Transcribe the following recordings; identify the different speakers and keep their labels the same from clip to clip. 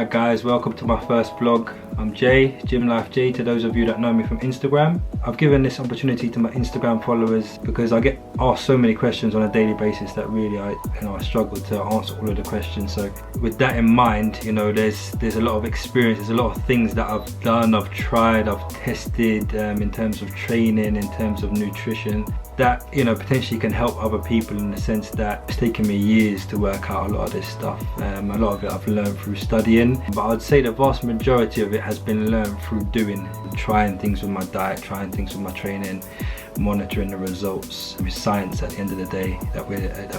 Speaker 1: Alright guys, welcome to my first vlog. I'm Jay, Gym Life Jay to those of you that know me from Instagram. I've given this opportunity to my Instagram followers because I get asked so many questions on a daily basis that really I struggle to answer all of the questions. So with that in mind, there's a lot of experience, there's a lot of things that I've done, I've tried, I've tested in terms of training, in terms of nutrition, that potentially can help other people in the sense that it's taken me years to work out a lot of this stuff. A lot of it I've learned through studying, but I'd say the vast majority of it has been learned through doing, trying things with my diet, trying things with my training, monitoring the results. It's science at the end of the day that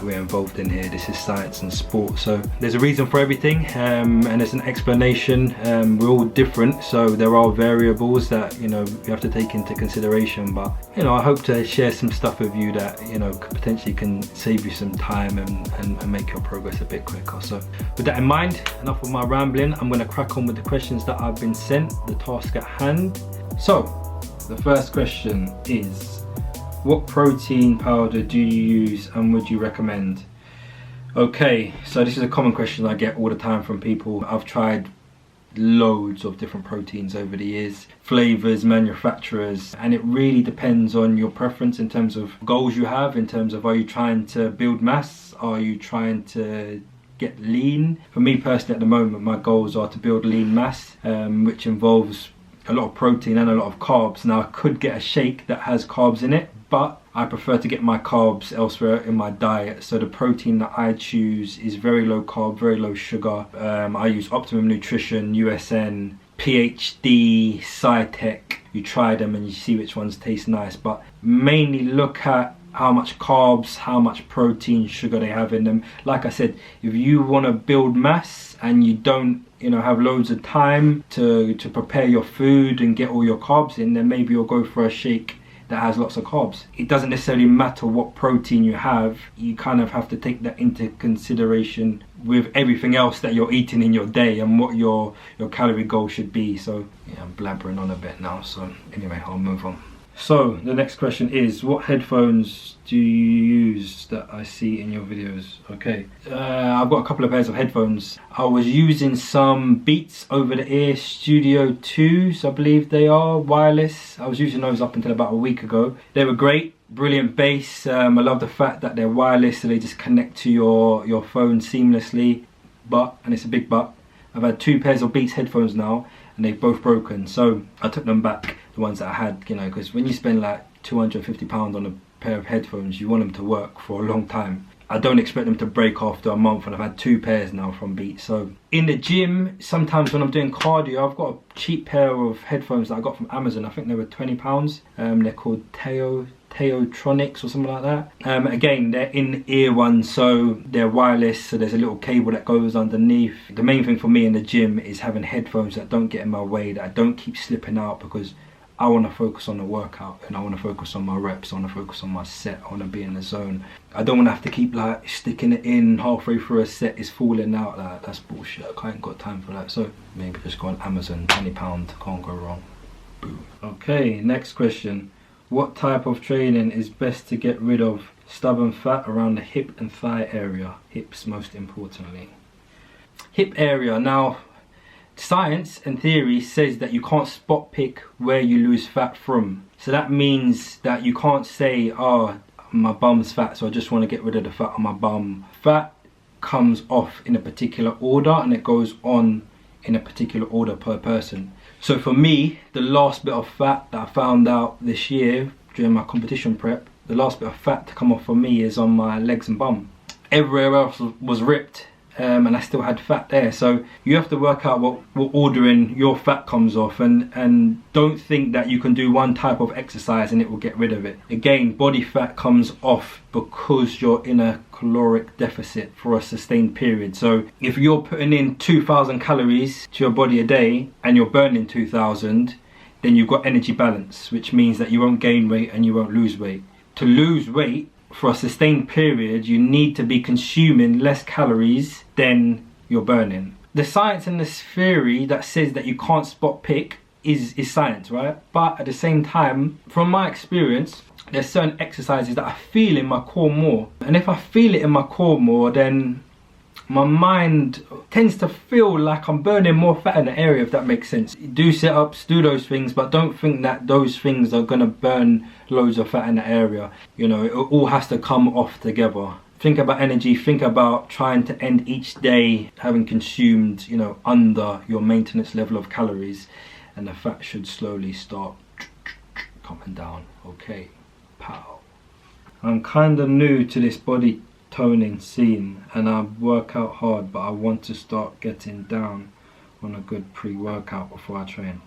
Speaker 1: we're involved in here. This is science and sport, so there's a reason for everything, and there's an explanation. We're all different, so there are variables that you have to take into consideration, but I hope to share some stuff with you that potentially can save you some time and make your progress a bit quicker. So with that in mind, enough of my rambling, I'm going to crack on with the questions that I've been sent, the task at hand. So the first question is, what protein powder do you use and would you recommend? Okay, so this is a common question I get all the time from people. I've tried loads of different proteins over the years, flavors, manufacturers, and it really depends on your preference in terms of goals you have, in terms of, are you trying to build mass, are you trying to get lean? For me personally at the moment, my goals are to build lean mass, which involves a lot of protein and a lot of carbs. Now I could get a shake that has carbs in it, but I prefer to get my carbs elsewhere in my diet. So the protein that I choose is very low carb, very low sugar. I use Optimum Nutrition, USN, PhD, SciTech. You try them and you see which ones taste nice, but mainly look at how much carbs, how much protein, sugar they have in them. Like I said, if you want to build mass and you don't have loads of time to prepare your food and get all your carbs in, then maybe you'll go for a shake that has lots of carbs. It doesn't necessarily matter what protein you have, you kind of have to take that into consideration with everything else that you're eating in your day and what your calorie goal should be. So yeah, I'm blabbering on a bit now, so anyway, I'll move on. So the next question is, what headphones do you use that I see in your videos? Okay, I've got a couple of pairs of headphones. I was using some Beats over the ear Studio 2s, I believe they are, wireless. I was using those up until about a week ago. They were great, brilliant bass. I love the fact that they're wireless, so they just connect to your phone seamlessly. But, and it's a big but, I've had two pairs of Beats headphones now, and they've both broken, so I took them back, the ones that I had, because when you spend like £250 on a pair of headphones, you want them to work for a long time. I don't expect them to break after a month, and I've had two pairs now from Beats. So in the gym, sometimes when I'm doing cardio, I've got a cheap pair of headphones that I got from Amazon. I think they were £20. They're called Teotronics or something like that. Again, they're in-ear ones, so they're wireless, so there's a little cable that goes underneath. The main thing for me in the gym is having headphones that don't get in my way, that I don't keep slipping out, because I want to focus on the workout and I want to focus on my reps, I want to focus on my set, I want to be in the zone. I don't want to have to keep like sticking it in halfway through a set, it's falling out. Like, that's bullshit. I ain't got time for that. So maybe just go on Amazon, £20, can't go wrong. Boom. Okay, next question. What type of training is best to get rid of stubborn fat around the hip and thigh area? Hips most importantly. Hip area. Now, science and theory says that you can't spot pick where you lose fat from. So that means that you can't say, oh, my bum's fat, so I just want to get rid of the fat on my bum. Fat comes off in a particular order and it goes on in a particular order per person. So for me, the last bit of fat that I found out this year during my competition prep, the last bit of fat to come off for me is on my legs and bum. Everywhere else was ripped, and I still had fat there. So you have to work out what ordering your fat comes off, and don't think that you can do one type of exercise and it will get rid of it. Again, body fat comes off because you're in a caloric deficit for a sustained period. So if you're putting in 2,000 calories to your body a day and you're burning 2,000, then you've got energy balance, which means that you won't gain weight and you won't lose weight. To lose weight for a sustained period, you need to be consuming less calories than you're burning. The science and this theory that says that you can't spot pick is science, right? But at the same time, from my experience, there's certain exercises that I feel in my core more. And if I feel it in my core more, then my mind tends to feel like I'm burning more fat in the area, if that makes sense. Do sit-ups, do those things, but don't think that those things are gonna burn loads of fat in the area. You know, it all has to come off together. Think about energy, think about trying to end each day having consumed, you know, under your maintenance level of calories, and the fat should slowly start coming down. Okay, pow. I'm kind of new to this body toning scene and I work out hard, but I want to start getting down on a good pre-workout before I train.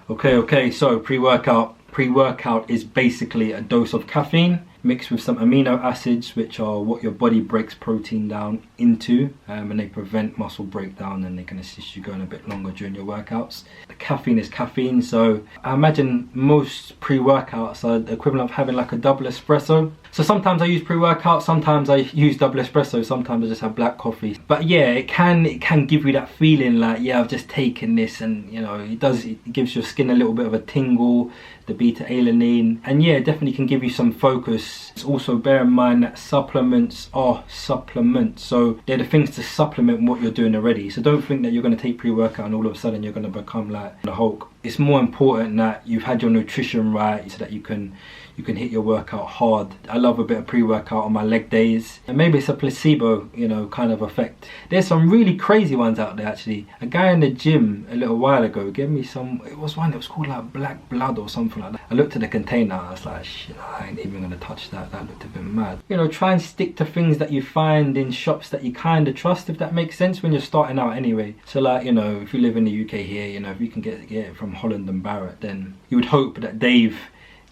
Speaker 1: Okay, so pre-workout is basically a dose of caffeine mixed with some amino acids, which are what your body breaks protein down into, and they prevent muscle breakdown, and they can assist you going a bit longer during your workouts. The caffeine is caffeine, so I imagine most pre-workouts are the equivalent of having like a double espresso. So sometimes I use pre-workout, sometimes I use double espresso, sometimes I just have black coffee. But yeah, it can give you that feeling like, yeah, I've just taken this, and you know, it gives your skin a little bit of a tingle, the beta-alanine, and yeah, it definitely can give you some focus. Also bear in mind that supplements are supplements, so they're the things to supplement what you're doing already. So don't think that you're going to take pre-workout and all of a sudden you're going to become like the Hulk. It's more important that you've had your nutrition right so that you can hit your workout hard. I love a bit of pre-workout on my leg days, and maybe it's a placebo, you know, kind of effect. There's some really crazy ones out there actually. A guy in the gym a little while ago gave me some, it was one that was called like Black Blood or something like that. I looked at the container, I was like, shit, I ain't even gonna touch that. That looked a bit mad. You know, try and stick to things that you find in shops that you kind of trust, if that makes sense, when you're starting out anyway. So like, you know, if you live in the UK here, you know, if you can get it from Holland and Barrett, then you would hope that they've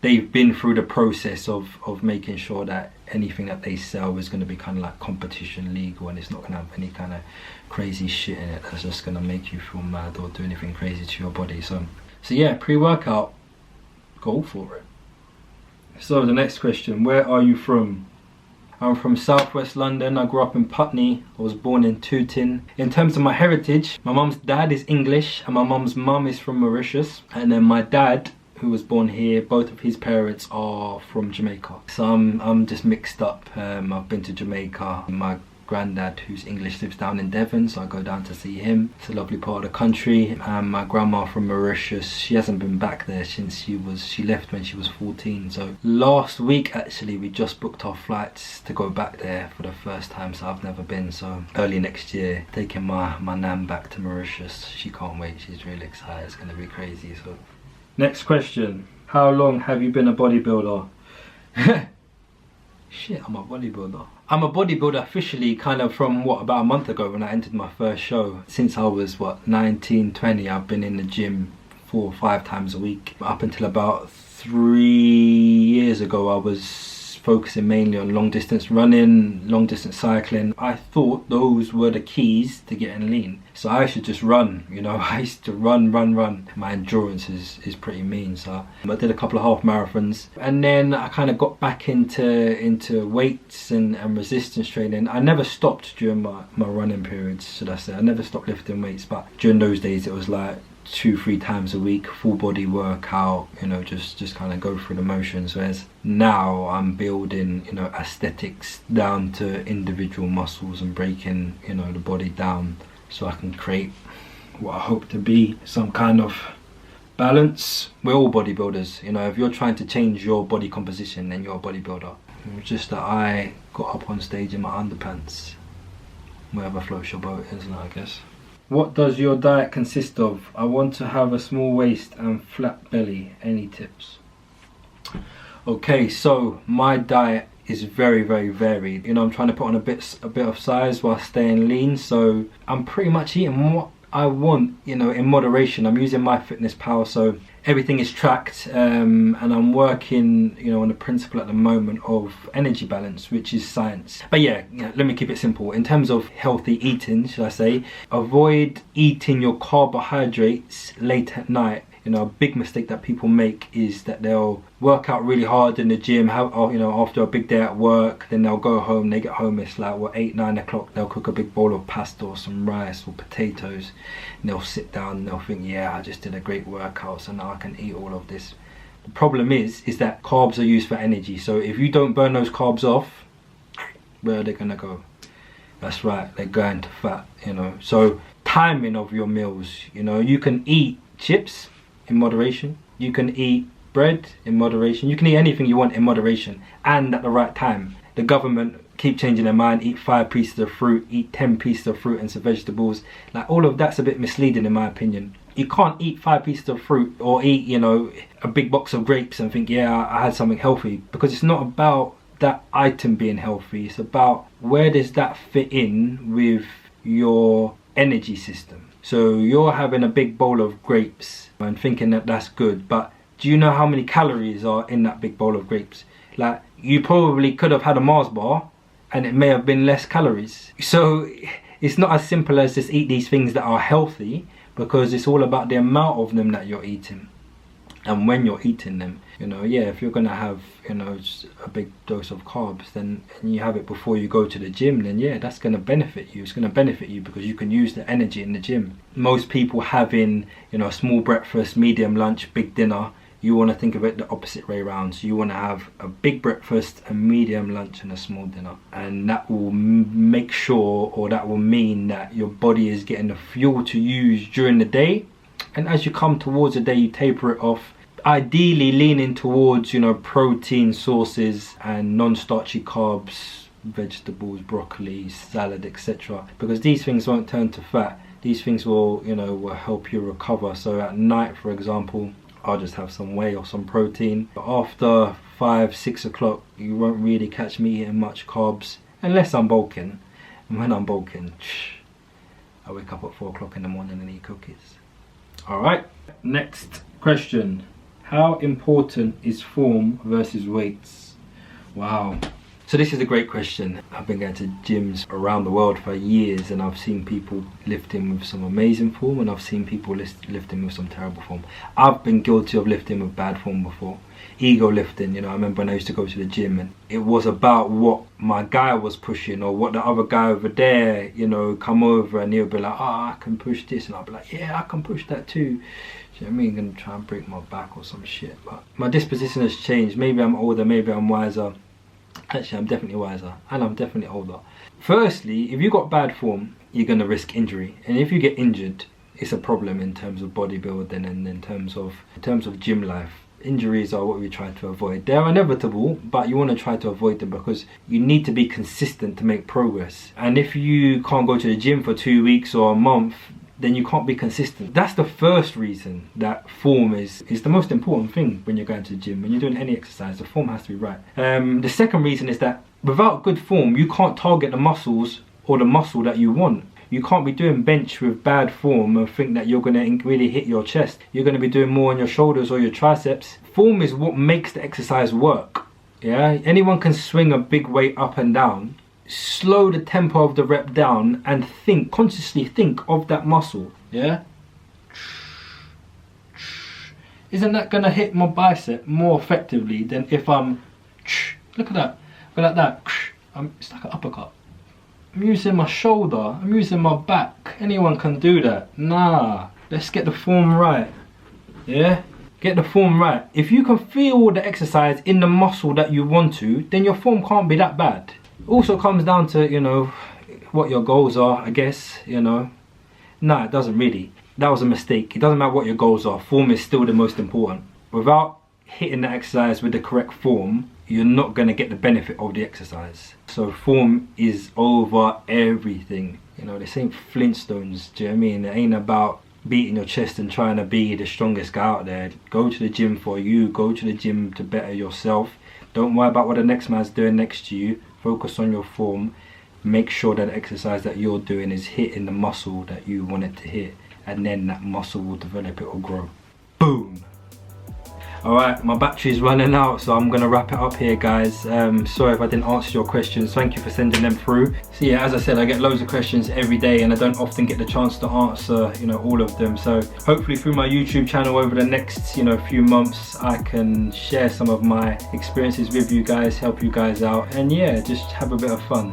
Speaker 1: been through the process of making sure that anything that they sell is going to be kind of like competition legal, and it's not going to have any kind of crazy shit in it that's just going to make you feel mad or do anything crazy to your body. So yeah, pre-workout, go for it. So the next question, where are you from? I'm from southwest London. I grew up in Putney. I was born in Tooting. In terms of my heritage, my mum's dad is English and my mum's mum is from Mauritius, and then my dad, who was born here, both of his parents are from Jamaica. So I'm just mixed up. I've been to Jamaica. My granddad, who's English, lives down in Devon, so I go down to see him. It's a lovely part of the country. And my grandma from Mauritius, she hasn't been back there since she left when she was 14. So last week actually we just booked our flights to go back there for the first time, so I've never been. So early next year, taking my nan back to Mauritius. She can't wait, she's really excited, it's gonna be crazy. So next question, how long have you been a bodybuilder? Shit, I'm a bodybuilder. I'm a bodybuilder officially kind of from about a month ago when I entered my first show. Since I was 19, 20, I've been in the gym 4 or 5 times a week. Up until about 3 years ago, I was focusing mainly on long distance running, long distance cycling. I thought those were the keys to getting lean. So I should just run, you know, I used to run. My endurance is pretty mean, so I did a couple of half marathons. And then I kind of got back into weights and resistance training. I never stopped during my running periods, should I say. I never stopped lifting weights, but during those days it was like 2-3 times a week, full body workout, you know, just kind of go through the motions. Whereas now I'm building, you know, aesthetics down to individual muscles and breaking, you know, the body down so I can create what I hope to be some kind of balance. We're all bodybuilders, you know. If you're trying to change your body composition, then you're a bodybuilder. It's just that I got up on stage in my underpants, wherever floats your boat, isn't it, I guess. What does your diet consist of? I want to have a small waist and flat belly. Any tips? Okay, so my diet is very varied. You know, I'm trying to put on a bit of size while staying lean, so I'm pretty much eating what I want, you know, in moderation. I'm using MyFitnessPal, so everything is tracked, and I'm working, you know, on the principle at the moment of energy balance, which is science. But yeah, let me keep it simple. In terms of healthy eating, should I say, avoid eating your carbohydrates late at night. You know, a big mistake that people make is that they'll work out really hard in the gym, you know, after a big day at work, then they'll go home, they get home, it's like, 8, 9 o'clock, they'll cook a big bowl of pasta or some rice or potatoes, and they'll sit down and they'll think, yeah, I just did a great workout, so now I can eat all of this. The problem is that carbs are used for energy, so if you don't burn those carbs off, where are they gonna go? That's right, they're going to fat, you know. So timing of your meals, you know, you can eat chips in moderation, you can eat bread in moderation, you can eat anything you want in moderation and at the right time. The government keep changing their mind, eat 5 pieces of fruit, eat 10 pieces of fruit and some vegetables. Like, all of that's a bit misleading in my opinion. You can't eat 5 pieces of fruit or eat, you know, a big box of grapes and think, yeah, I had something healthy, because it's not about that item being healthy. It's about where does that fit in with your energy system. So you're having a big bowl of grapes and thinking that that's good, but do you know how many calories are in that big bowl of grapes? Like, you probably could have had a Mars bar and it may have been less calories. So it's not as simple as just eat these things that are healthy, because it's all about the amount of them that you're eating and when you're eating them. You know, yeah, if you're gonna have, you know, a big dose of carbs, then, and you have it before you go to the gym, then yeah, that's gonna benefit you. It's gonna benefit you because you can use the energy in the gym. Most people having, you know, a small breakfast, medium lunch, big dinner, you want to think of it the opposite way around. So you want to have a big breakfast, a medium lunch and a small dinner, and that will make sure, or that will mean that your body is getting the fuel to use during the day, and as you come towards the day you taper it off, ideally leaning towards, you know, protein sources and non-starchy carbs, vegetables, broccoli, salad, etc., because these things won't turn to fat. These things will, you know, will help you recover. So at night, for example, I'll just have some whey or some protein. But after 5-6 o'clock, you won't really catch me eating much carbs unless I'm bulking. And when I'm bulking, I wake up at 4 o'clock in the morning and eat cookies. Alright, next question. How important is form versus weights? Wow. So this is a great question. I've been going to gyms around the world for years, and I've seen people lifting with some amazing form, and I've seen people lifting with some terrible form. I've been guilty of lifting with bad form before. Ego lifting, you know, I remember when I used to go to the gym and it was about what my guy was pushing, or what the other guy over there, you know, come over and he'll be like, oh, I can push this, and I'll be like, yeah, I can push that too. Do you know what I mean? I'm gonna try and break my back or some shit. But my disposition has changed. Maybe I'm older, maybe I'm wiser. Actually, I'm definitely wiser, and I'm definitely older. Firstly, if you've got bad form, you're going to risk injury, and if you get injured, it's a problem in terms of bodybuilding and in terms of gym life. Injuries are what we try to avoid. They're inevitable, but you want to try to avoid them because you need to be consistent to make progress. And if you can't go to the gym for 2 weeks or a month, then you can't be consistent. That's the first reason that form is the most important thing when you're going to the gym. When you're doing any exercise, the form has to be right. The second reason is that without good form, you can't target the muscles or the muscle that you want. You can't be doing bench with bad form and think that you're going to really hit your chest. You're going to be doing more on your shoulders or your triceps. Form is what makes the exercise work. Yeah, anyone can swing a big weight up and down. Slow the tempo of the rep down and think, consciously think of that muscle. Yeah, isn't that gonna hit my bicep more effectively than if I'm look at that, go like that. It's like an uppercut. I'm using my shoulder, I'm using my back. Anyone can do that. Nah, let's get the form right. Yeah, get the form right. If you can feel the exercise in the muscle that you want to, then your form can't be that bad. Also comes down to, you know, what your goals are, I guess, you know. Nah, it doesn't really. That was a mistake. It doesn't matter what your goals are. Form is still the most important. Without hitting the exercise with the correct form, you're not going to get the benefit of the exercise. So form is over everything. You know, this ain't Flintstones, do you know what I mean? It ain't about beating your chest and trying to be the strongest guy out there. Go to the gym for you. Go to the gym to better yourself. Don't worry about what the next man's doing next to you. Focus on your form. Make sure that the exercise that you're doing is hitting the muscle that you want it to hit, and then that muscle will develop, it will grow. Boom. Alright, my battery's running out, so I'm gonna wrap it up here, guys. Sorry if I didn't answer your questions. Thank you for sending them through. So yeah, as I said, I get loads of questions every day and I don't often get the chance to answer, you know, all of them. So hopefully through my YouTube channel over the next, you know, few months, I can share some of my experiences with you guys, help you guys out, and yeah, just have a bit of fun.